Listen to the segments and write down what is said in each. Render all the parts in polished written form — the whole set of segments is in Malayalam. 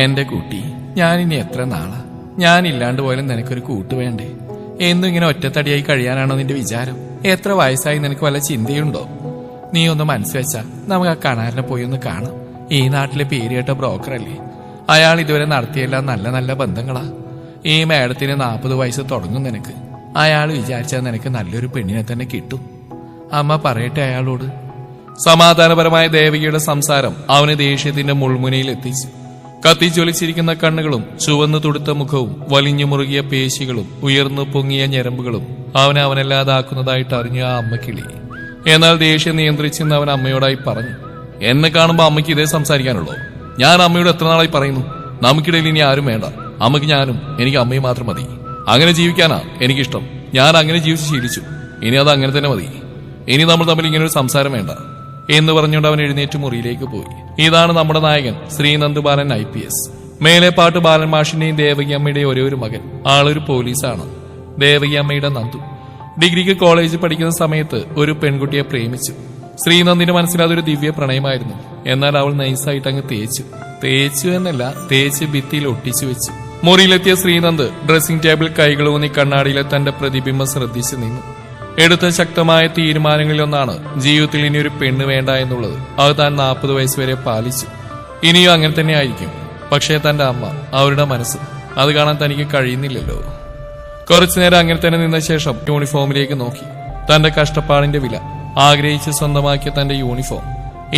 എന്റെ കുട്ടി, ഞാനിനി എത്ര നാളാ? ഞാനില്ലാണ്ട് പോയാലും നിനക്കൊരു കൂട്ട് വേണ്ടേ? എന്നും ഇങ്ങനെ ഒറ്റത്തടിയായി കഴിയാനാണോ നിന്റെ വിചാരം? എത്ര വയസ്സായി നിനക്ക് വല്ല ചിന്തയുണ്ടോ? നീ ഒന്ന് മനസ്സുവെച്ചാ നമുക്ക് ആ കണാരനെ പോയി ഒന്ന് കാണാം. ഈ നാട്ടിലെ പേരുകേട്ട ബ്രോക്കറല്ലേ. അയാൾ ഇതുവരെ നടത്തിയെല്ലാം നല്ല നല്ല ബന്ധങ്ങളാ. ഈ മേഡത്തിന് 40 വയസ്സ് തുടങ്ങും നിനക്ക്. അയാൾ വിചാരിച്ചാൽ നിനക്ക് നല്ലൊരു പെണ്ണിനെ തന്നെ കിട്ടും. അമ്മ പറയട്ടെ അയാളോട്. സമാധാനപരമായ ദേവികയുടെ സംസാരം അവന് ദേഷ്യത്തിന്റെ മുൾമുനയിൽ എത്തിച്ചു. കത്തിജ്വലിച്ചിരിക്കുന്ന കണ്ണുകളും ചുവന്നു തുടുത്ത മുഖവും വലിഞ്ഞു മുറുകിയ പേശികളും ഉയർന്നു പൊങ്ങിയ ഞരമ്പുകളും അവനല്ലാതാക്കുന്നതായിട്ട് അറിഞ്ഞു ആ അമ്മക്കിളി. എന്നാൽ ദേഷ്യം നിയന്ത്രിച്ചെന്ന് അവൻ അമ്മയോടായി പറഞ്ഞു. എന്നെ കാണുമ്പോ അമ്മയ്ക്ക് ഇതേ സംസാരിക്കാനുള്ളൂ? ഞാൻ അമ്മയോട് എത്ര നാളായി പറയുന്നു, നമുക്കിടയിൽ ഇനി ആരും വേണ്ട. അമ്മയ്ക്ക് ഞാനും എനിക്ക് അമ്മയും മാത്രം മതി. അങ്ങനെ ജീവിക്കാനാ എനിക്കിഷ്ടം. ഞാൻ അങ്ങനെ ജീവിച്ച് ശീലിച്ചു. ഇനി അത് അങ്ങനെ തന്നെ മതി. ഇനി നമ്മൾ തമ്മിൽ ഇങ്ങനെ ഒരു സംസാരം വേണ്ട എന്ന് പറഞ്ഞുകൊണ്ട് അവൻ എഴുന്നേറ്റ് മുറിയിലേക്ക് പോയി. ഇതാണ് നമ്മുടെ നായകൻ ശ്രീനന്ദ് ബാലൻ IPS. മേലെപ്പാട്ട് ബാലൻ മാഷിന്റെയും ദേവകി അമ്മയുടെയും ഒരേ ഒരു മകൻ. ആളൊരു പോലീസാണ്. ദേവകി അമ്മയുടെ നന്ദു ഡിഗ്രിക്ക് കോളേജിൽ പഠിക്കുന്ന സമയത്ത് ഒരു പെൺകുട്ടിയെ പ്രേമിച്ചു. ശ്രീനന്ദിന്റെ മനസ്സിൽ അതൊരു ദിവ്യ പ്രണയമായിരുന്നു. എന്നാൽ അവൾ നൈസായിട്ട് അങ്ങ് തേച്ചു എന്നല്ല, തേച്ച് ഭിത്തിയിൽ ഒട്ടിച്ചു വെച്ചു. മുറിയിലെത്തിയ ശ്രീനന്ദ് ഡ്രസ്സിംഗ് ടേബിൾ കൈകളൂന്നി കണ്ണാടിയിലെ തന്റെ പ്രതിബിംബം ശ്രദ്ധിച്ചു നിന്നു. എടുത്ത ശക്തമായ തീരുമാനങ്ങളിലൊന്നാണ് ജീവിതത്തിൽ ഇനി ഒരു പെണ്ണ് വേണ്ട എന്നുള്ളത്. അത് താൻ 40 വയസ്സ് വരെ പാലിച്ചു. ഇനിയും അങ്ങനെ തന്നെ ആയിരിക്കും. പക്ഷേ തന്റെ അമ്മ, അവരുടെ മനസ്സ്, അത് കാണാൻ തനിക്ക് കഴിയുന്നില്ലല്ലോ. കുറച്ചുനേരം അങ്ങനെ തന്നെ നിന്ന ശേഷം യൂണിഫോമിലേക്ക് നോക്കി. തന്റെ കഷ്ടപ്പാടിന്റെ വില ആഗ്രഹിച്ച് സ്വന്തമാക്കിയ തന്റെ യൂണിഫോം.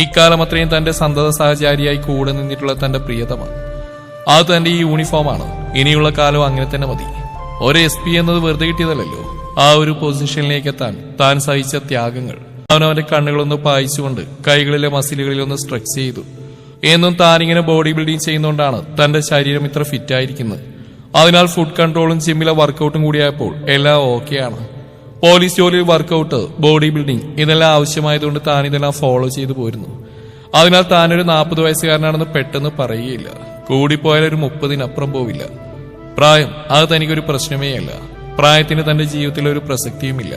ഇക്കാലം അത്രയും തന്റെ സന്തത സഹചാരിയായി കൂടെ നിന്നിട്ടുള്ള തന്റെ പ്രിയതമ, അത് തന്റെ ഈ യൂണിഫോമാണ്. ഇനിയുള്ള കാലം അങ്ങനെ തന്നെ മതി. ഒരു SP എന്നത് വെറുതെ കിട്ടിയതല്ലോ. ആ ഒരു പൊസിഷനിലേക്ക് എത്താൻ താൻ സഹിച്ച ത്യാഗങ്ങൾ അവനവന്റെ കണ്ണുകളൊന്ന് പായിച്ചുകൊണ്ട് കൈകളിലെ മസിലുകളിലൊന്ന് സ്ട്രെച്ച് ചെയ്തു. എന്നും താനിങ്ങനെ ബോഡി ബിൽഡിംഗ് ചെയ്യുന്നതുകൊണ്ടാണ് തന്റെ ശരീരം ഇത്ര ഫിറ്റായിരിക്കുന്നത്. അതിനാൽ ഫുഡ് കൺട്രോളും ജിമ്മിലെ വർക്കൗട്ടും കൂടിയായപ്പോൾ എല്ലാം ഓക്കെയാണ്. പോലീസ് ജോലിയിൽ വർക്കൗട്ട്, ബോഡി ബിൽഡിംഗ് ഇതെല്ലാം ആവശ്യമായതുകൊണ്ട് താൻ ഇതെല്ലാം ഫോളോ ചെയ്തു പോരുന്നു. അതിനാൽ താനൊരു 40 വയസ്സുകാരനാണെന്ന് പെട്ടെന്ന് പറയുകയില്ല. കൂടിപ്പോയാൽ ഒരു 30-നപ്പുറം പോവില്ല. പ്രായം അത് തനിക്കൊരു പ്രശ്നമേ അല്ല. പ്രായത്തിന് തന്റെ ജീവിതത്തിൽ ഒരു പ്രസക്തിയുമില്ല.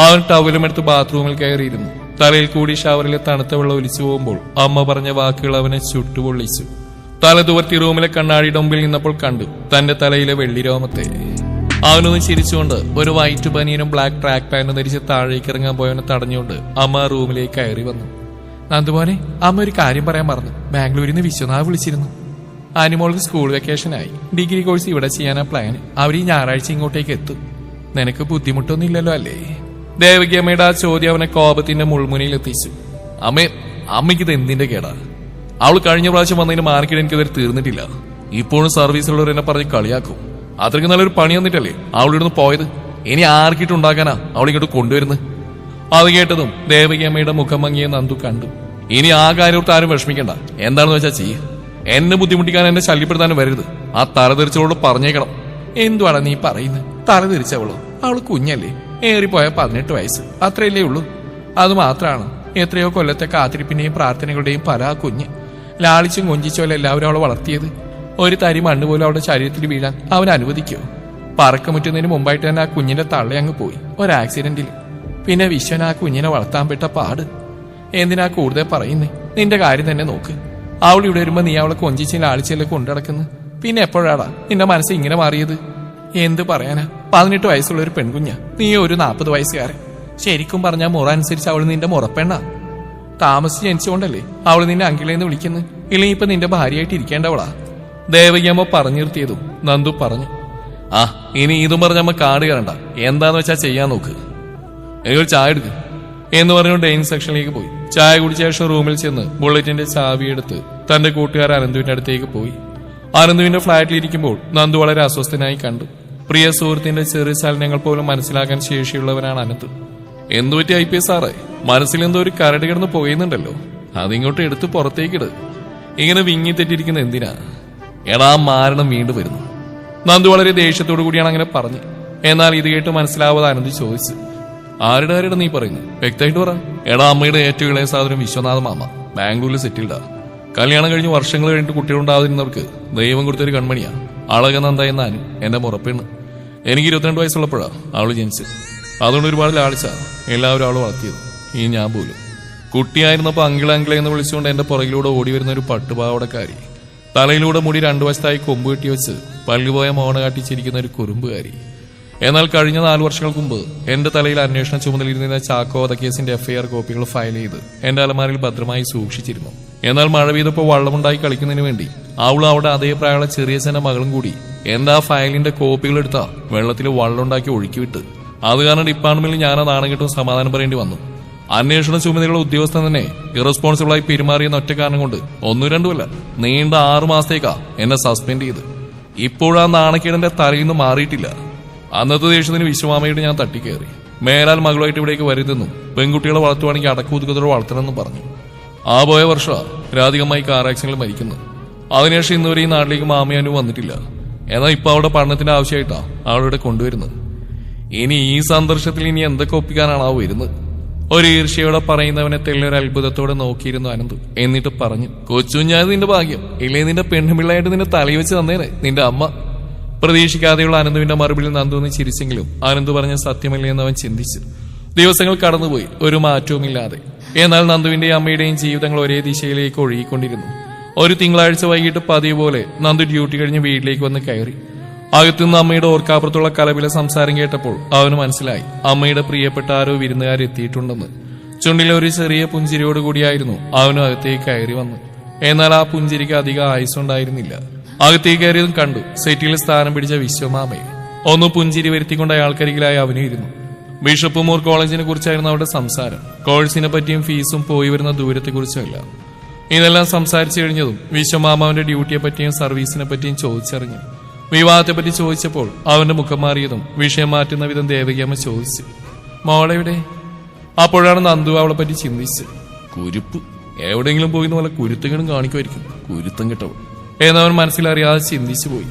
അവൻ ടവലുമെടുത്ത് ബാത്റൂമിൽ കയറിയിരുന്നു. തലയിൽ കൂടി ഷവറിലെ തണുത്ത വെള്ളം ഒലിച്ചു പോകുമ്പോൾ അമ്മ പറഞ്ഞ വാക്കുകൾ അവനെ ചുട്ടുപൊള്ളിച്ചു. തല തുവർത്തി റൂമിലെ കണ്ണാടിയുടെ മുമ്പിൽ നിന്നപ്പോൾ കണ്ടു തന്റെ തലയിലെ വെള്ളിരോമത്തെ. അവനൊന്ന് ചിരിച്ചുകൊണ്ട് ഒരു വൈറ്റ് ബനിയനും ബ്ലാക്ക് ട്രാക്ക് പാന്റും ധരിച്ച് താഴേക്ക് ഇറങ്ങാൻ പോയവനെ തടഞ്ഞുകൊണ്ട് അമ്മ റൂമിലേക്ക് കയറി വന്നു. നന്ദുമോനെ, അമ്മ ഒരു കാര്യം പറയാൻ മറന്നു. ബാംഗ്ലൂരിൽ നിന്ന് വിശ്വനാഥ് വിളിച്ചിരുന്നു. ആനിമോൾക്ക് സ്കൂൾ വെക്കേഷനായി. ഡിഗ്രി കോഴ്സ് ഇവിടെ ചെയ്യാനാ പ്ലാൻ. അവർ ഈ ഞായറാഴ്ച ഇങ്ങോട്ടേക്ക് എത്തും. നിനക്ക് ബുദ്ധിമുട്ടൊന്നും ഇല്ലല്ലോ അല്ലേ? ദേവകി അമ്മയുടെ ആ ചോദ്യം അവനെ കോപത്തിന്റെ മുൾമുനയിൽ എത്തിച്ചു. അമ്മയ്ക്കിത് എന്തിന്റെ കേടാ? അവൾ കഴിഞ്ഞ പ്രാവശ്യം വന്നതിന് മാർക്കിട്ട് എനിക്കതൊരു തീർന്നിട്ടില്ല. ഇപ്പോഴും സർവീസിലുള്ളവർ എന്നെ പറഞ്ഞ് കളിയാക്കും. അത്രയ്ക്ക് നല്ലൊരു പണി വന്നിട്ടല്ലേ അവളിവിടുന്ന് പോയത്. ഇനി ആർക്കിട്ടുണ്ടാക്കാനാ അവൾ ഇങ്ങോട്ട് കൊണ്ടുവരുന്നത്? അത് കേട്ടതും ദേവകി അമ്മയുടെ മുഖം മങ്ങിയ നന്ദു കണ്ടു. ഇനി ആ കാര്യത്ത് ആരും വിഷമിക്കണ്ട. എന്താണെന്ന് വെച്ചാൽ ചെയ്യ്. എന്നെ ബുദ്ധിമുട്ടിക്കാൻ എന്നെ ശല്യപ്പെടുത്താനും വരരുത്. ആ തലതെറിച്ചവളോട് പറഞ്ഞേക്കണം. എന്തുവാണ് നീ പറയുന്നത്? തലതെറിച്ചവളോ? അവള് കുഞ്ഞല്ലേ. ഏറിപ്പോയ 18 വയസ്സ് അത്രയല്ലേ ഉള്ളൂ. അത് മാത്രമാണ് എത്രയോ കൊല്ലത്തെ കാത്തിരിപ്പിന്റെയും പ്രാർത്ഥനകളുടെയും പല ആ കുഞ്ഞ്. ലാളിച്ചും കൊഞ്ചിച്ചോലെ എല്ലാവരും അവളെ വളർത്തിയത്. ഒരു തരി മണ്ണ് പോലും അവളുടെ ശരീരത്തിൽ വീഴാൻ അവൻ അനുവദിക്കോ? പറക്കമുറ്റുന്നതിന് മുമ്പായിട്ട് തന്നെ ആ കുഞ്ഞിന്റെ തള്ള അങ്ങ് പോയി ഒരു ആക്സിഡന്റിൽ. പിന്നെ വിശ്വൻ ആ കുഞ്ഞിനെ വളർത്താൻ പെട്ട പാട്. എന്തിനാ കൂടുതൽ പറയുന്നേ? നിന്റെ കാര്യം തന്നെ നോക്ക്. അവൾ ഇവിടെ വരുമ്പോ നീ അവളെ കൊഞ്ചിച്ച് ലാളിച്ചല്ലേ കൊണ്ടുനടക്കുന്നു. പിന്നെ എപ്പോഴാടാ നിന്റെ മനസ്സ് ഇങ്ങനെ മാറിയത്? എന്ത് പറയാനാ, 18 വയസ്സുള്ള ഒരു പെൺകുഞ്ഞ, നീ ഒരു 40 വയസ്സുകാരൻ. ശരിക്കും പറഞ്ഞാൽ മുറ അനുസരിച്ച് അവള് നിന്റെ മുറപ്പെണ്ണ. താമസിച്ച് ജനിച്ചുകൊണ്ടല്ലേ അവള് നിന്റെ അങ്കിളേന്ന് വിളിക്കുന്നു. ഇല്ലെങ്കിൽ ഇപ്പൊ നിന്റെ ഭാര്യയായിട്ട് ഇരിക്കേണ്ടവളാ. ദേവകിയമ്മ പറഞ്ഞു നിർത്തിയതും നന്ദു പറഞ്ഞു. ആ ഇനി ഇതും പറഞ്ഞമ്മ കാട് കയറണ്ട. എന്താന്ന് വെച്ചാ ചെയ്യാൻ നോക്ക്. എനിക്കൊരു ചായ എടുക്ക് എന്ന് പറഞ്ഞു ഡൈനിങ് സെക്ഷനിലേക്ക് പോയി. ചായ കുടിച്ച ശേഷം റൂമിൽ ചെന്ന് ബുള്ളറ്റിന്റെ ചാവിയെടുത്ത് തന്റെ കൂട്ടുകാരൻ അനന്തുവിന്റെ അടുത്തേക്ക് പോയി. അനന്തുവിന്റെ ഫ്ളാറ്റിലിരിക്കുമ്പോൾ നന്ദു വളരെ അസ്വസ്ഥനായി കണ്ടു. പ്രിയ സുഹൃത്തിന്റെ ചെറിയ ചലനങ്ങൾ പോലും മനസ്സിലാക്കാൻ ശേഷിയുള്ളവനാണ് അനന്ത്. എന്തുപറ്റി IPS സാറേ? മനസ്സിലെന്തോ ഒരു കരട് കിടന്ന് പോയുന്നുണ്ടല്ലോ. അതിങ്ങോട്ട് എടുത്ത് പുറത്തേക്കിട്. ഇങ്ങനെ വിങ്ങി തെറ്റിരിക്കുന്ന എന്തിനാ? എടാ മാരണം വീണ്ടും വരുന്നു. നന്ദു വളരെ ദേഷ്യത്തോടു കൂടിയാണ് അങ്ങനെ പറഞ്ഞു. എന്നാൽ ഇത് കേട്ട് മനസ്സിലാവാതെ അനന്ത് ചോദിച്ചു. ആരുടെ നീ പറയുന്നു? വ്യക്തമായിട്ട് പറ. എടാ അമ്മയുടെ ഏറ്റവും ഇളയ സാധനം വിശ്വനാഥ മാമ. ബാംഗ്ലൂരിൽ സെറ്റിൽഡാ. കല്യാണം കഴിഞ്ഞ് വർഷങ്ങൾ കഴിഞ്ഞിട്ട് കുട്ടികളുണ്ടാകുന്നവർക്ക് ദൈവം കൊടുത്തൊരു കൺമണിയാ. അളകനന്ദ എന്നാനും എന്റെ മുറപ്പെണ്ണ്. എനിക്ക് 22 വയസ്സുള്ളപ്പോഴാ അവള് ജനിച്ചത്. അതുകൊണ്ട് ഒരുപാട് ലാളിച്ച എല്ലാവരും അവള് വളർത്തിയത്. ഈ ഞാൻ പോലും കുട്ടിയായിരുന്നപ്പോ അങ്കിളെ എന്ന് വിളിച്ചുകൊണ്ട് എന്റെ പുറകിലൂടെ ഓടി വരുന്ന ഒരു പട്ടുപാവടക്കാരി തലയിലൂടെ മുടി രണ്ടു വശത്തായി കൊമ്പ് കെട്ടി വെച്ച് പല്ലുപോയ മോണ കാട്ടിച്ചിരിക്കുന്ന ഒരു കുറുമ്പുകാരി. എന്നാൽ കഴിഞ്ഞ 4 വർഷങ്ങൾക്ക് മുമ്പ് എന്റെ തലയിൽ അന്വേഷണ ചുമതലയിരുന്ന ചാക്കോ വധക്കേസിന്റെ FIR കോപ്പികൾ ഫയൽ ചെയ്ത് എന്റെ അലമാരിൽ ഭദ്രമായി സൂക്ഷിച്ചിരുന്നു. എന്നാൽ മഴ പെയ്തപ്പോൾ വള്ളമുണ്ടായി കളിക്കുന്നതിന് വേണ്ടി അവളും അവിടെ അതേ പ്രായമുള്ള ചെറിയച്ഛന്റെ മകളും കൂടി എന്റെ ആ ഫയലിന്റെ കോപ്പികൾ എടുത്താ വെള്ളത്തിൽ വള്ളമുണ്ടാക്കി ഒഴുക്കിവിട്ട്. അത് കാരണം ഡിപ്പാർട്ട്മെന്റിൽ ഞാൻ ആ നാണം കെട്ടും സമാധാനം പറയേണ്ടി വന്നു. അന്വേഷണ ചുമതലയുള്ള ഉദ്യോഗസ്ഥൻ തന്നെ ഇറസ്പോൺസിബിളായി പെരുമാറിയെന്ന ഒറ്റ കാരണം കൊണ്ട് 1-2 നീണ്ട 6 മാസത്തേക്കാ എന്നെ സസ്പെൻഡ് ചെയ്ത്. ഇപ്പോഴാ നാണക്കേടിന്റെ തലയിൽ നിന്ന് മാറിയിട്ടില്ല. അന്നത്തെ ദേഷ്യത്തിന് വിശ്വമാമയോട് ഞാൻ തട്ടിക്കയറി. മേലാൽ മകളുമായിട്ട് ഇവിടേക്ക് വരുതെന്നും പെൺകുട്ടികളെ വളർത്തുവാണെങ്കിൽ അടക്കുതുക്കത്തോടെ വളർത്തണമെന്നും പറഞ്ഞു. ആ പോയ വർഷം രാധികമായി കാർ ആക്സിഡന്റിൽ മരിക്കുന്നു. അതിനുശേഷം ഇന്നുവരെ ഈ നാട്ടിലേക്ക് മാമയാനും വന്നിട്ടില്ല. എന്നാൽ ഇപ്പൊ അവിടെ പഠനത്തിന്റെ ആവശ്യമായിട്ടാ അവളിവിടെ കൊണ്ടുവരുന്നത്. ഇനി ഈ സന്ദർശനത്തിൽ ഇനി എന്തൊക്കെ ഒപ്പിക്കാനാണ് വരുന്നത്? ഒരു ഈർഷ്യയോടെ പറയുന്നവനെ തെല്ലൊരു അത്ഭുതത്തോടെ നോക്കിയിരുന്നു അനന്ത്. എന്നിട്ട് പറഞ്ഞു, കൊച്ചുഞ്ഞാത് നിന്റെ ഭാഗ്യം, ഇല്ലേ നിന്റെ പെണ്ണുപിള്ളയായിട്ട് നിന്റെ തലയിൽ വെച്ച് തന്നേനെ നിന്റെ അമ്മ. പ്രതീക്ഷിക്കാതെയുള്ള അനന്തുവിന്റെ മറുപടിയിൽ നന്ദുവിന് ചിരിച്ചെങ്കിലും അനന്ത് പറഞ്ഞ സത്യമല്ലേ എന്ന് അവൻ ചിന്തിച്ചു. ദിവസങ്ങൾ കടന്നുപോയി, ഒരു മാറ്റവുമില്ലാതെ. എന്നാൽ നന്ദുവിന്റെയും അമ്മയുടെയും ജീവിതങ്ങൾ ഒരേ ദിശയിലേക്ക് ഒഴുകിക്കൊണ്ടിരുന്നു. ഒരു തിങ്കളാഴ്ച വൈകിട്ട് പതിവ് പോലെ നന്ദു ഡ്യൂട്ടി കഴിഞ്ഞ് വീട്ടിലേക്ക് വന്ന് കയറി. അകത്തുനിന്ന് അമ്മയുടെ ഓർക്കാപ്പുറത്തുള്ള കലപില സംസാരം കേട്ടപ്പോൾ അവന് മനസ്സിലായി അമ്മയുടെ പ്രിയപ്പെട്ട ആരോ വിരുന്നുകാരെത്തിയിട്ടുണ്ടെന്ന്. ചുണ്ടിലെ ഒരു ചെറിയ പുഞ്ചിരിയോടുകൂടിയായിരുന്നു അവനും അകത്തേക്ക് കയറി വന്ന്. എന്നാൽ ആ പുഞ്ചിരിക്ക് അധികം ആയുസുണ്ടായിരുന്നില്ല. അകത്തേക്ക് കയറിയതും കണ്ടു സെറ്റിൽ സ്ഥാനം പിടിച്ച വിശ്വമാമയെ. ഒന്ന് പുഞ്ചിരി വരുത്തിക്കൊണ്ട് അയാൾക്കരികിലായി അവനും ഇരുന്നു. ബിഷപ്പ് മൂർ കോളേജിനെ കുറിച്ചായിരുന്നു അവരുടെ സംസാരം. കോഴ്സിനെ പറ്റിയും ഫീസും പോയി വരുന്ന ദൂരത്തെക്കുറിച്ചുമല്ല. ഇതെല്ലാം സംസാരിച്ചു കഴിഞ്ഞതും വിശ്വമാമ അവന്റെ ഡ്യൂട്ടിയെ പറ്റിയും സർവീസിനെ പറ്റിയും ചോദിച്ചറിഞ്ഞു. വിവാഹത്തെപ്പറ്റി ചോദിച്ചപ്പോൾ അവന്റെ മുഖം മാറിയതും വിഷയം മാറ്റുന്ന വിധം ദേവകിയമ്മ ചോദിച്ചു, മോളെവിടെ? അപ്പോഴാണ് നന്ദു അവളെ പറ്റി ചിന്തിച്ചത്. കുരുപ്പ്, എവിടെയെങ്കിലും പോയി പോലെ കുരുത്തങ്ങളും കാണിക്കുമായിരിക്കും, കുരുത്തം കിട്ടവൾ എന്നവൻ മനസ്സിലറിയാതെ ചിന്തിച്ചു പോയി.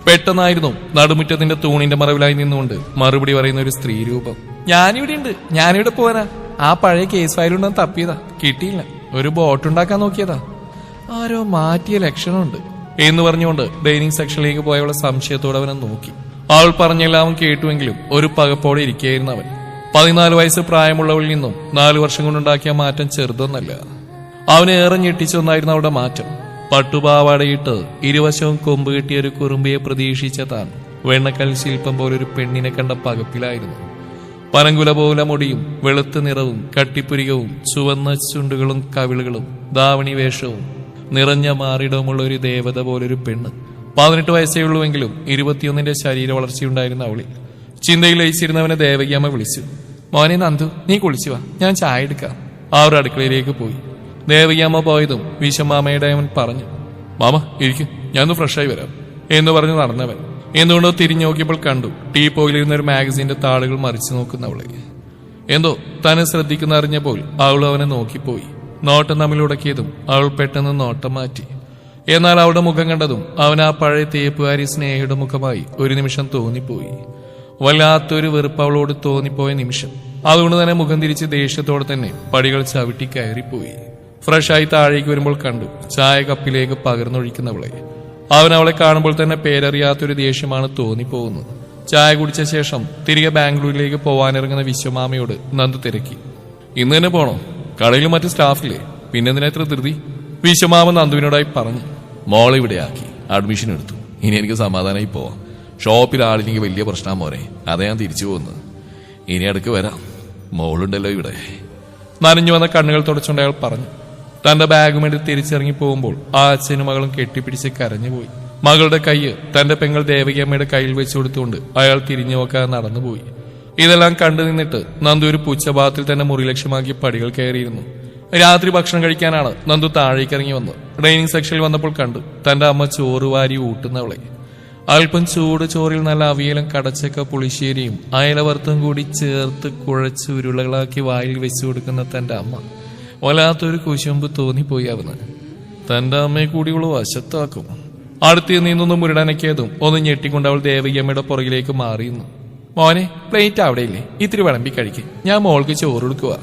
പെട്ടെന്നായിരുന്നു നടുമുറ്റത്തിന്റെ തൂണിന്റെ മറവിലായി നിന്നുകൊണ്ട് മറുപടി പറയുന്ന ഒരു സ്ത്രീ രൂപം. ഞാനിവിടെ ഉണ്ട്, ഞാനിവിടെ പോരാ. ആ പഴയ കേസ് ഫയലുണ്ടെന്ന് തപ്പിയതാ, കിട്ടിയില്ല. ഒരു ബോട്ടുണ്ടാക്കാൻ നോക്കിയതാ, ആരോ മാറ്റിയ ലക്ഷണമുണ്ട് എന്ന് പറഞ്ഞുകൊണ്ട് ഡൈനിങ് സെക്ഷനിലേക്ക് പോയവളെ സംശയത്തോടെ അവനെ നോക്കി. അവൾ പറഞ്ഞെല്ലാം കേട്ടുവെങ്കിലും ഒരു പകപ്പോടെ ഇരിക്കുകയായിരുന്നു അവൻ. 14 വയസ്സ് പ്രായമുള്ളവളിൽ നിന്നും 4 വർഷം കൊണ്ടുണ്ടാക്കിയ മാറ്റം ചെറുതൊന്നല്ല. അവനെ ഏറെ ഞെട്ടിച്ചൊന്നായിരുന്നു അവളുടെ മാറ്റം. പട്ടുപാവാടയിട്ട് ഇരുവശവും കൊമ്പ് കെട്ടിയ ഒരു കുറുമ്പിയെ പ്രതീക്ഷിച്ച താൻ വെണ്ണക്കൽ ശില്പം പോലൊരു പെണ്ണിനെ കണ്ട പകപ്പിലായിരുന്നു. പനങ്കുല പോലെ മുടിയും വെളുത്ത നിറവും കട്ടിപ്പുരികവും ചുവന്ന ചുണ്ടുകളും കവിളുകളും ധാവണി വേഷവും നിറഞ്ഞ മാറിടവുമുള്ള ഒരു ദേവത പോലൊരു പെണ്ണ്. 18 വയസ്സേ ഉള്ളുവെങ്കിലും 21ന്റെ ശരീര വളർച്ചയുണ്ടായിരുന്ന അവളിൽ ചിന്തയിൽ ലയിച്ചിരുന്നവനെ ദേവകിയമ്മ വിളിച്ചു. മോനെ നന്ദു, നീ കുളിച്ചു വാ, ഞാൻ ചായ എടുക്കാം. അവർ അടുക്കളയിലേക്ക് പോയി. ദേവകിയമ്മ പോയതും വിശ്വമാമയുടെ അവൻ പറഞ്ഞു, മാമ ഇരിക്കും, ഞാനൊന്ന് ഫ്രഷായി വരാം എന്ന് പറഞ്ഞു നടന്നവൻ. എന്തുകൊണ്ടോ തിരിഞ്ഞു നോക്കിയപ്പോൾ കണ്ടു ടീ പോയിലിരുന്ന ഒരു മാഗസിന്റെ താളുകൾ മറിച്ചു നോക്കുന്നവളെ. എന്തോ തന്നെ ശ്രദ്ധിക്കുന്ന അറിഞ്ഞപ്പോൾ അവൾ അവനെ നോക്കിപ്പോയി. നോട്ടം തമ്മിലുടക്കിയതും അവൾ പെട്ടെന്ന് നോട്ടം മാറ്റി. എന്നാൽ അവളുടെ മുഖം കണ്ടതും അവൻ ആ പഴയ തേപ്പുകാരി സ്നേഹയുടെ മുഖമായി ഒരു നിമിഷം തോന്നിപ്പോയി. വല്ലാത്തൊരു വെറുപ്പ് അവളോട് തോന്നിപ്പോയ നിമിഷം. അതുകൊണ്ട് തന്നെ മുഖം തിരിച്ച് ദേഷ്യത്തോടെ തന്നെ പടികൾ ചവിട്ടി കയറിപ്പോയി. ഫ്രഷായി താഴേക്ക് വരുമ്പോൾ കണ്ടു ചായ കപ്പിലേക്ക് പകർന്നൊഴിക്കുന്നവളെ. അവൻ അവളെ കാണുമ്പോൾ തന്നെ പേരറിയാത്തൊരു ദേഷ്യമാണ് തോന്നിപ്പോകുന്നത്. ചായ കുടിച്ച ശേഷം തിരികെ ബാംഗ്ലൂരിലേക്ക് പോവാനിറങ്ങുന്ന വിശ്വമാമയോട് നന്ദു തിരക്കി. ഇന്ന് തന്നെ പോണോ? കടയിൽ മറ്റു സ്റ്റാഫില്ലേ? പിന്നെന്തിനാ ഇത്ര ധൃതി? വിശ്വമാമ നന്ദുവിനോടായി പറഞ്ഞു. മോളെ ഇവിടെ ആക്കി അഡ്മിഷൻ എടുത്തു, ഇനി എനിക്ക് സമാധാനമായി പോവാം. ഷോപ്പിൽ ആളില്ലെങ്കിൽ വലിയ പ്രശ്നം മോനെ, അതാ ഞാൻ തിരിച്ചു പോകുന്നത്. ഇനി അടുക്ക് വരാം, മോളുണ്ടല്ലോ ഇവിടെ. നനഞ്ഞു വന്ന കണ്ണുകൾ തുടച്ചുകൊണ്ട് അയാൾ പറഞ്ഞു. തന്റെ ബാഗുമെടുത്ത് തിരിച്ചിറങ്ങി പോകുമ്പോൾ ആ അച്ഛനും മകളും കെട്ടിപ്പിടിച്ച് കരഞ്ഞുപോയി. മകളുടെ കൈയ്യ് തന്റെ പെങ്ങൾ ദേവകിയമ്മയുടെ കയ്യിൽ വെച്ചു കൊടുത്തുകൊണ്ട് അയാൾ തിരിഞ്ഞു നോക്കാതെ നടന്നുപോയി. ഇതെല്ലാം കണ്ടു നിന്നിട്ട് നന്ദു ഒരു പുച്ഛഭാഗത്തിൽ തന്നെ മുറി ലക്ഷ്യമാക്കി പടികൾ കയറിയിരുന്നു. രാത്രി ഭക്ഷണം കഴിക്കാനാണ് നന്ദു താഴേക്ക് ഇറങ്ങി വന്നത്. ഡൈനിങ് സെക്ഷനിൽ വന്നപ്പോൾ കണ്ടു തന്റെ അമ്മ ചോറ് വാരി ഊട്ടുന്നവളെ. അല്പം ചൂട് ചോറിൽ നല്ല അവിയലും കടച്ചക്ക പുളിശ്ശേരിയും അയലവർത്തും കൂടി ചേർത്ത് കുഴച്ച് ഉരുളകളാക്കി വായിൽ വെച്ചു കൊടുക്കുന്ന തന്റെ അമ്മ. വല്ലാത്തൊരു കുശുമ്പ് തോന്നിപ്പോയി അവന്. തന്റെ അമ്മയെ കൂടി ഉള്ള വശത്താക്കും. അടുത്ത് നീന്നൊന്നും മുരടനക്കിയതും ഒന്ന് ഞെട്ടിക്കൊണ്ട് അവൾ ദേവകിയമ്മയുടെ പുറകിലേക്ക് മാറിയുന്നു. മോനെ, പ്ലേറ്റ് അവിടെയില്ലേ? ഇത്തിരി വിളമ്പി കഴിക്കും, ഞാൻ മോൾക്ക് ചോറ് കൊടുക്കുക.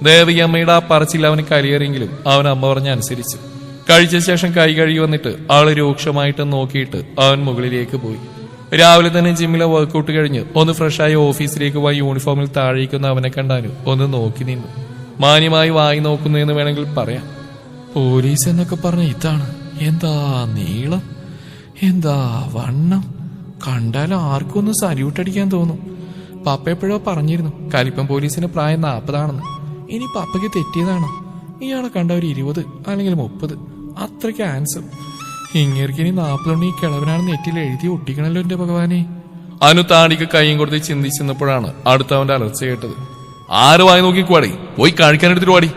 ദേവകിയമ്മയുടെ ആ പറച്ചിൽ അവന് കലിയേറിയെങ്കിലും അവൻ അമ്മ പറഞ്ഞ അനുസരിച്ചു. കഴിച്ച ശേഷം കൈ കഴുകി വന്നിട്ട് അവളെ രൂക്ഷമായിട്ട് നോക്കിയിട്ട് അവൻ മുകളിലേക്ക് പോയി. രാവിലെ തന്നെ ജിമ്മിലെ വർക്കൗട്ട് കഴിഞ്ഞ് ഒന്ന് ഫ്രഷായി ഓഫീസിലേക്ക് പോയി യൂണിഫോമിൽ താഴേക്കുന്ന അവനെ കണ്ടാനും ഒന്ന് നോക്കി നിന്നു. മാന്യമായി വായി നോക്കുന്നു എന്ന് വേണമെങ്കിൽ പറയാം. പോലീസ് എന്നൊക്കെ പറഞ്ഞ ഇതാണ് എന്താ നീളം, എന്താ വണ്ണം, കണ്ടാലും ആർക്കും ഒന്ന് സല്യൂട്ട് അടിക്കാൻ തോന്നും. പപ്പ എപ്പോഴോ പറഞ്ഞിരുന്നു കലിപ്പം പോലീസിന്റെ പ്രായം 40 ഇനി പപ്പയ്ക്ക് തെറ്റിയതാണോ? ഇയാളെ കണ്ട ഒരു 20 അല്ലെങ്കിൽ 30, അത്രയ്ക്ക് ആൻസർ. ഇങ്ങേർക്ക് ഇനി 40 ഈ കിളവനാണ് നെറ്റിൽ എഴുതി ഒട്ടിക്കണല്ലോ എന്റെ ഭഗവാനെ. അനു താടിക്ക് കൈയും കൊടുത്ത് ചിന്തിച്ചപ്പോഴാണ് അടുത്തവന്റെ അലർച്ച കേട്ടത്. ആര് വായി നോക്കിക്കുവാടി, പോയി കഴിക്കാനെടുത്തിട്ട് വാടി.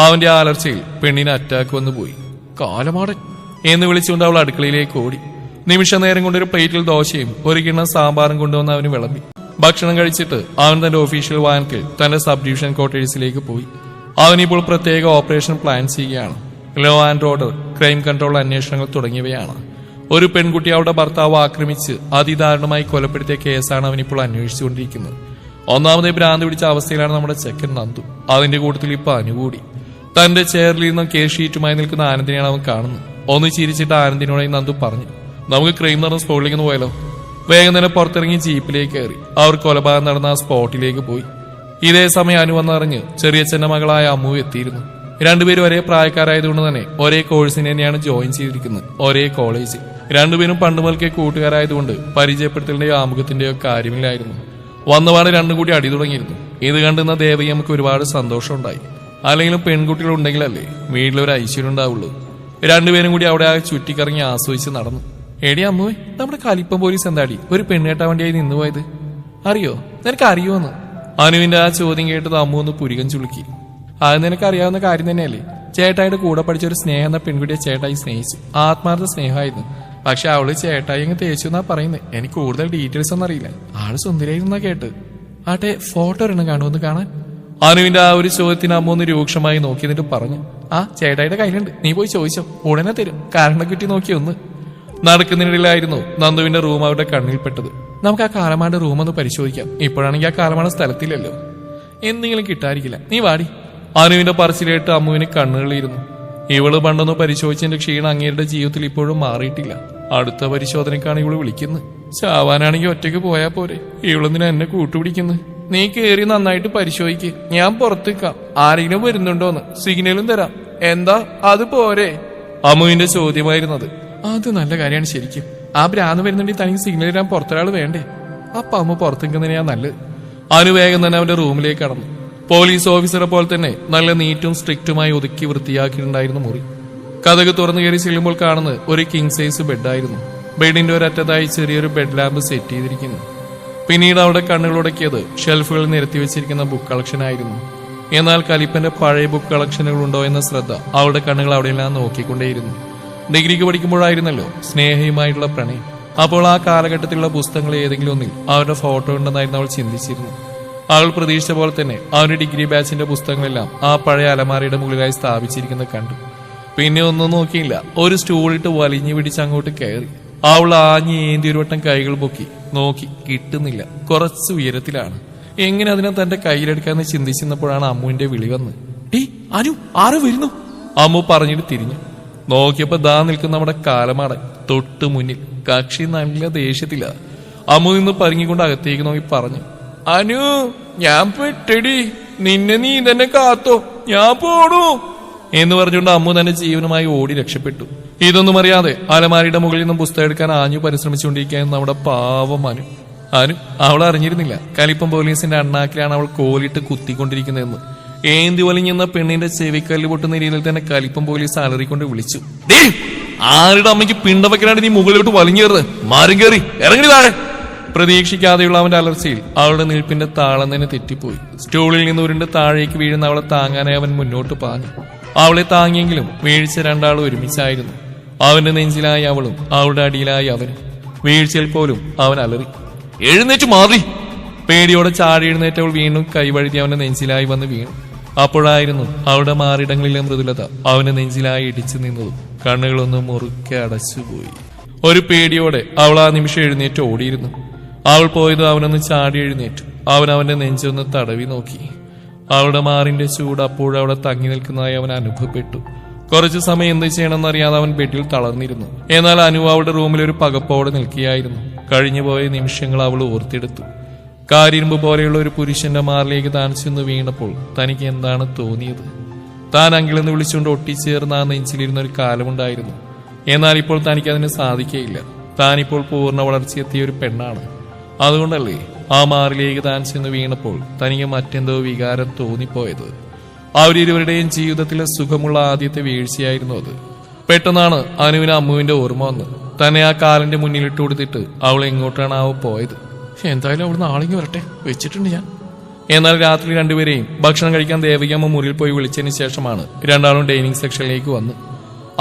അവന്റെ ആ അലർച്ചയിൽ പെണ്ണിന് അറ്റാക്ക് വന്നു പോയി. കാലമാടൻ എന്ന് വിളിച്ചുകൊണ്ട് അവൾ അടുക്കളയിലേക്ക് ഓടി. നിമിഷ നേരം കൊണ്ട് ഒരു പ്ലേറ്റിൽ ദോശയും ഒരു കിണ്ണം സാമ്പാറും കൊണ്ടുവന്ന് അവന് വിളമ്പി. ഭക്ഷണം കഴിച്ചിട്ട് അവൻ തന്റെ ഒഫീഷ്യൽ വാഹനത്തിൽ തന്റെ സബ് ഡിവിഷൻ ക്വാർട്ടേഴ്സിലേക്ക് പോയി. അവനിപ്പോൾ പ്രത്യേക ഓപ്പറേഷൻ പ്ലാൻ ചെയ്യുകയാണ്. Law and order, crime control അന്വേഷണങ്ങൾ തുടങ്ങിയവയാണ്. ഒരു പെൺകുട്ടി അവളുടെ ഭർത്താവ് ആക്രമിച്ച് അതിദാരുണമായി കൊലപ്പെടുത്തിയ കേസാണ് അവനിപ്പോൾ അന്വേഷിച്ചുകൊണ്ടിരിക്കുന്നത്. ഒന്നാമതേ ഭ്രാന്ത് പിടിച്ച അവസ്ഥയിലാണ് നമ്മുടെ ചെക്കൻ നന്ദു. അതിന്റെ കൂട്ടത്തിൽ ഇപ്പൊ അനുകൂടി. തന്റെ ചെയറിൽ നിന്നും കേസ് ഷീറ്റുമായി നിൽക്കുന്ന ആനന്ദിനെയാണ് അവൻ കാണുന്നത്. ഒന്ന് ചിരിച്ചിട്ട് ആനന്ദിനോടായി നന്ദു പറഞ്ഞു, നമുക്ക് ക്രൈം നടന്ന സ്പോട്ടിലേക്ക് പോയാലോ? വേഗം തന്നെ പുറത്തിറങ്ങി ജീപ്പിലേക്ക് കയറി അവർ കൊലപാതകം നടന്ന ആ സ്പോട്ടിലേക്ക് പോയി. ഇതേ സമയം അനു വന്നറിഞ്ഞ് ചെറിയച്ഛന്റെ മകളായ അമ്മു എത്തിയിരുന്നു. രണ്ടുപേരും ഒരേ പ്രായക്കാരായതുകൊണ്ട് തന്നെ ഒരേ കോഴ്സിന് തന്നെയാണ് ജോയിൻ ചെയ്തിരിക്കുന്നത്, ഒരേ കോളേജ്. രണ്ടുപേരും പണ്ട് മുതൽക്കേ കൂട്ടുകാരായതുകൊണ്ട് പരിചയപ്പെടുത്തലിന്റെയോ ആമുഖത്തിന്റെയോ കാര്യമില്ലായിരുന്നു. വന്നപാട് രണ്ടും കൂടി അടി തുടങ്ങിയിരുന്നു. ഇത് കണ്ടുന്ന ദേവകി നമുക്ക് ഒരുപാട് സന്തോഷമുണ്ടായി. അല്ലെങ്കിലും പെൺകുട്ടികൾ ഉണ്ടെങ്കിലല്ലേ വീട്ടിലൊരു ഐശ്വര്യം ഉണ്ടാവുള്ളൂ. രണ്ടുപേരും കൂടി അവിടെ ആ ചുറ്റിക്കറങ്ങി ആസ്വദിച്ച് നടന്നു. എടി അമ്മുവേ, നമ്മുടെ കലിപ്പം പോലീസ് എന്താടി ഒരു പെണ്ണേട്ടാ വണ്ടിയായി നിന്നുപോയത്? അറിയോ? നിനക്ക് അറിയോന്ന്? അനുവിന്റെ ആ ചോദ്യം കേട്ടത് അമ്മു ഒന്ന് പുരികം ചുളുക്കി. അത് നിനക്ക് അറിയാവുന്ന കാര്യം തന്നെയല്ലേ. ചേട്ടായിയുടെ കൂടെ പഠിച്ച ഒരു സ്നേഹം എന്ന പെൺകുട്ടിയെ ചേട്ടായി സ്നേഹിച്ചു. ആത്മാർത്ഥ സ്നേഹമായിരുന്നു. പക്ഷെ അവള് ചേട്ടായി അങ്ങ് തേച്ചു എന്നാ പറയുന്നത്. എനിക്ക് കൂടുതൽ ഡീറ്റെയിൽസ് ഒന്നും അറിയില്ല. ആള് സുന്ദരിയായിരുന്നാ കേട്ട്. ആട്ടെ, ഫോട്ടോ ഒരെണ്ണം കാണുമെന്ന് കാണാൻ? അനുവിന്റെ ആ ഒരു ചോദ്യത്തിന് അമ്മ ഒന്ന് രൂക്ഷമായി നോക്കി എന്നിട്ട് പറഞ്ഞു, ആ ചേട്ടായിയുടെ കയ്യിലുണ്ട്, നീ പോയി ചോദിച്ചോ, ഉടനെ തരും. കാരണം കുറ്റി നോക്കി ഒന്ന്. നടക്കുന്നതിനിടയിലായിരുന്നു നന്ദുവിന്റെ റൂം അവരുടെ കണ്ണിൽപ്പെട്ടത്. നമുക്ക് ആ കാലമാന്റെ റൂം ഒന്ന് പരിശോധിക്കാം. ഇപ്പോഴാണെങ്കിൽ ആ കാലമാണ് സ്ഥലത്തില്ലല്ലോ. എന്തെങ്കിലും കിട്ടാതിരിക്കില്ല, നീ വാടി. അനുവിന്റെ പറച്ചിലേട്ട് അമ്മുവിന് കണ്ണുകളിയിരുന്നു. ഇവള് പണ്ടൊന്ന് പരിശോധിച്ചതിന്റെ ക്ഷീണം അങ്ങേരുടെ ജീവിതത്തിൽ ഇപ്പോഴും മാറിയിട്ടില്ല. അടുത്ത പരിശോധനക്കാണ് ഇവള് വിളിക്കുന്നത്. ചാവാനാണെങ്കിൽ ഒറ്റയ്ക്ക് പോയാ പോരെ, ഇവളെന്തിനാ എന്നെ കൂട്ടുപിടിക്കുന്നത്? നീ കേറി നന്നായിട്ട് പരിശോധിക്ക്, ഞാൻ പുറത്തേക്കാം. ആരെങ്കിലും വരുന്നുണ്ടോന്ന് സിഗ്നലും തരാം. എന്താ അത് പോരെ? അമ്മുവിന്റെ ചോദ്യമായിരുന്നത്. അത് നല്ല കാര്യമാണ് ശരിക്കും. ആ ഭ്രാന്ത് വരുന്നുണ്ടെങ്കിൽ തനിക്ക് സിഗ്നൽ തരാൻ പുറത്തൊരാൾ വേണ്ടേ? അപ്പൊ അമ്മ പുറത്തു നിൽക്കുന്നതിനാ നല്ലത്. അനുവേഗം തന്നെ അവന്റെ റൂമിലേക്ക് കടന്നു. പോലീസ് ഓഫീസറെ പോലെ തന്നെ നല്ല നീറ്റും സ്ട്രിക്റ്റുമായി ഒതുക്കി വൃത്തിയാക്കിയിട്ടുണ്ടായിരുന്നു മുറി. കതക് തുറന്നു കയറി ചെല്ലുമ്പോൾ കാണുന്നത് ഒരു കിങ് സൈസ് ബെഡായിരുന്നു. ബെഡിന്റെ ഒരറ്റത്തായി ചെറിയൊരു ബെഡ് ലാമ്പ് സെറ്റ് ചെയ്തിരിക്കുന്നു. പിന്നീട് അവിടെ കണ്ണുകളുടക്കിയത് ഷെൽഫുകളിൽ നിരത്തി വെച്ചിരിക്കുന്ന ബുക്ക് കളക്ഷൻ ആയിരുന്നു. എന്നാൽ കലിപ്പന്റെ പഴയ ബുക്ക് കളക്ഷനുകൾ ഉണ്ടോ എന്ന ശ്രദ്ധ അവളുടെ കണ്ണുകൾ അവിടെയെല്ലാം നോക്കിക്കൊണ്ടേയിരുന്നു. ഡിഗ്രിക്ക് പഠിക്കുമ്പോഴായിരുന്നല്ലോ സ്നേഹയുമായിട്ടുള്ള പ്രണയം. അപ്പോൾ ആ കാലഘട്ടത്തിലുള്ള പുസ്തകങ്ങൾ ഏതെങ്കിലും ഒന്നിൽ അവരുടെ ഫോട്ടോ ഉണ്ടെന്നായിരുന്നു അവൾ ചിന്തിച്ചിരുന്നു. അവൾ പ്രതീക്ഷിച്ച പോലെ തന്നെ അവന്റെ ഡിഗ്രി ബാച്ചിന്റെ പുസ്തകങ്ങളെല്ലാം ആ പഴയ അലമാരയുടെ മുകളിലായി സ്ഥാപിച്ചിരിക്കുന്നത് കണ്ടു. പിന്നെ ഒന്നും നോക്കിയില്ല, ഒരു സ്റ്റൂളിട്ട് വലിഞ്ഞു പിടിച്ച് അങ്ങോട്ട് കയറി. അവൾ ആഞ്ഞി ഏന്തി ഒരു വട്ടം കൈകൾ പൊക്കി നോക്കി, കിട്ടുന്നില്ല. കുറച്ച് ഉയരത്തിലാണ്. എങ്ങനെ അതിനെ തന്റെ കയ്യിലെടുക്കാന്ന് ചിന്തിച്ചിരുന്നപ്പോഴാണ് അമ്മുവിന്റെ വിളി വന്ന്, ടീ അനു, ആരോ വരുന്നു. അമ്മു പറഞ്ഞിട്ട് തിരിഞ്ഞു നോക്കിയപ്പോ ദാ നിൽക്കുന്ന നമ്മുടെ കാലമാടൻ തൊട്ട് മുന്നിൽ. കക്ഷി നല്ല ദേഷ്യത്തില്ല. അമ്മു നിന്ന് പരിങ്ങിക്കൊണ്ട് അകത്തേക്ക് നോക്കി പറഞ്ഞു, അനു, ഞാൻ പെട്ടടി, നിന്നെ നീ തന്നെ കാത്തോ, ഞാൻ പോണു എന്ന് പറഞ്ഞുകൊണ്ട് അമ്മു തന്നെ ജീവനുമായി ഓടി രക്ഷപ്പെട്ടു. ഇതൊന്നും അറിയാതെ അലമാരിയുടെ മുകളിൽ നിന്നും പുസ്തകം എടുക്കാൻ ആഞ്ഞു പരിശ്രമിച്ചുകൊണ്ടിരിക്കുകയായിരുന്നു നമ്മുടെ പാവം അനു. അവൾ അറിഞ്ഞിരുന്നില്ല കലിപ്പം പോലീസിന്റെ അണ്ണാക്കിലാണ് അവൾ കോലിട്ട് കുത്തിക്കൊണ്ടിരിക്കുന്നതെന്ന്. ഏന്തി വലിഞ്ഞെന്ന പെണ്ണിന്റെ ചെവിക്കല്ല് പൊട്ടുന്ന രീതിയിൽ തന്നെ കലിപ്പം പോലീസ് അലറിക്കൊണ്ട് വിളിച്ചു, ആരുടെ അമ്മയ്ക്ക് പിണ്ടവയ്ക്കലാണ് നീ മുകളിലോട്ട് വലിഞ്ഞേറുന്നത്? മാറി കയറി ഇറങ്ങി താഴെ. പ്രതീക്ഷിക്കാതെയുള്ള അവന്റെ അലർച്ചയിൽ അവളുടെ നിൽപ്പിന്റെ താളം തന്നെ തെറ്റിപ്പോയി. സ്റ്റൂളിൽ നിന്ന് ഉരുണ്ട് താഴേക്ക് വീഴുന്ന അവളെ താങ്ങാനായി അവൻ മുന്നോട്ട് പാഞ്ഞു. അവളെ താങ്ങിയെങ്കിലും വീഴ്ച രണ്ടാളും ഒരുമിച്ചായിരുന്നു. അവന്റെ നെഞ്ചിലായി അവളും അവളുടെ അടിയിലായി അവനും. വീഴ്ചയിൽ പോലും അവൻ അലറി, എഴുന്നേറ്റ് മാറി. പേടിയോടെ ചാടി എഴുന്നേറ്റവൾ വീണ്ടും കൈവഴുതി അവന്റെ നെഞ്ചിലായി വന്ന് വീണു. അപ്പോഴായിരുന്നു അവളുടെ മാറിടങ്ങളിലെ മൃദുലത അവന്റെ നെഞ്ചിലായി ഇടിച്ചു നിന്നതും. കണ്ണുകളൊന്നും മുറുക്കെ അടച്ചുപോയി. ഒരു പേടിയോടെ അവൾ ആ നിമിഷം എഴുന്നേറ്റ് ഓടിയിരുന്നു. അവൾ പോയത് അവനൊന്ന് ചാടി എഴുന്നേറ്റു. അവൻ അവന്റെ നെഞ്ചൊന്ന് തടവി നോക്കി. അവളുടെ മാറിന്റെ ചൂട് അപ്പോഴവിടെ തങ്ങി നിൽക്കുന്നതായി അവൻ അനുഭവപ്പെട്ടു. കുറച്ചു സമയം എന്ത് ചെയ്യണമെന്നറിയാതെ അവൻ ബെഡിൽ തളർന്നിരുന്നു. എന്നാൽ അനു അവളുടെ റൂമിൽ ഒരു പകപ്പോടെ നിൽക്കുകയായിരുന്നു. കഴിഞ്ഞുപോയ നിമിഷങ്ങൾ അവൾ ഓർത്തെടുത്തു. കാരിരുമ്പ് പോലെയുള്ള ഒരു പുരുഷന്റെ മാറിലേക്ക് താൻ ചെന്ന് വീണപ്പോൾ തനിക്ക് എന്താണ് തോന്നിയത്? താൻ അങ്കിളെന്ന് വിളിച്ചുകൊണ്ട് ഒട്ടിച്ചേർന്ന ആ നെഞ്ചിലിരുന്ന ഒരു കാലമുണ്ടായിരുന്നു. എന്നാൽ ഇപ്പോൾ തനിക്കതിന് സാധിക്കുകയില്ല. താനിപ്പോൾ പൂർണ്ണ വളർച്ചയെത്തിയ ഒരു പെണ്ണാണ്. അതുകൊണ്ടല്ലേ ആ മാറിലേക്ക് താൻ ചെന്ന് വീണപ്പോൾ തനിക്ക് മറ്റെന്തോ വികാരം തോന്നിപ്പോയത്. അവരിരുവരുടെയും ജീവിതത്തിലെ സുഖമുള്ള ആദ്യത്തെ വീഴ്ചയായിരുന്നു അത്. പെട്ടെന്നാണ് അനുവിന് അമ്മുവിന്റെ ഓർമ്മ വന്ന്. തന്നെ ആ കാലിന്റെ മുന്നിലിട്ട് കൊടുത്തിട്ട് അവൾ എങ്ങോട്ടാണ് പോയത്. എന്തായാലും അവിടുന്ന് ആളിങ്ങി വരട്ടെ, വെച്ചിട്ടുണ്ട് ഞാൻ. എന്നാൽ രാത്രി രണ്ടുപേരെയും ഭക്ഷണം കഴിക്കാൻ ദേവികമ്മ മുറിയിൽ പോയി വിളിച്ചതിന് ശേഷമാണ് രണ്ടാളും ഡൈനിങ് സെക്ഷനിലേക്ക് വന്ന്.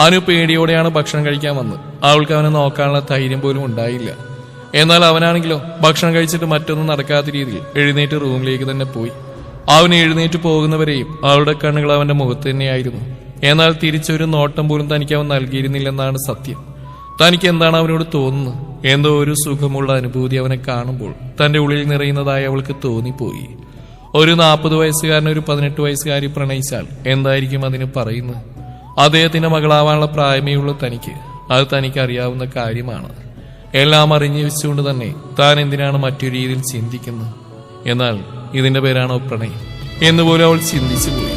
അനു പേടിയോടെയാണ് ഭക്ഷണം കഴിക്കാൻ വന്ന്. അവൾക്ക് അവനെ നോക്കാനുള്ള ധൈര്യം പോലും ഉണ്ടായില്ല. എന്നാൽ അവനാണെങ്കിലോ ഭക്ഷണം കഴിച്ചിട്ട് മറ്റൊന്നും നടക്കാത്ത രീതിയിൽ എഴുന്നേറ്റ് റൂമിലേക്ക് തന്നെ പോയി. അവൻ എഴുന്നേറ്റ് പോകുന്നവരെയും അവളുടെ കണ്ണുകൾ അവന്റെ മുഖത്ത് തന്നെയായിരുന്നു. എന്നാൽ തിരിച്ചൊരു നോട്ടം പോലും തനിക്ക് അവൻ നൽകിയിരുന്നില്ലെന്നാണ് സത്യം. തനിക്ക് എന്താണ് അവനോട് തോന്നുന്നത്? എന്തോ ഒരു സുഖമുള്ള അനുഭൂതി അവനെ കാണുമ്പോൾ തന്റെ ഉള്ളിൽ നിറയുന്നതായി അവൾക്ക് തോന്നിപ്പോയി. ഒരു 40 വയസ്സുകാരൻ ഒരു 18 വയസ്സുകാരി പ്രണയിച്ചാൽ എന്തായിരിക്കും അതിന് പറയുന്നത്? അദ്ദേഹത്തിന്റെ മകളാവാനുള്ള പ്രായമേ ഉള്ളൂ തനിക്ക്. അത് തനിക്ക് അറിയാവുന്ന കാര്യമാണ്. എല്ലാം അറിഞ്ഞു വെച്ചുകൊണ്ട് തന്നെ താൻ എന്തിനാണ് മറ്റൊരു രീതിയിൽ ചിന്തിക്കുന്നത്? എന്നാൽ ഇതിന്റെ പേരാണോ പ്രണയം എന്നുപോലും അവൾ ചിന്തിച്ചു പോയി.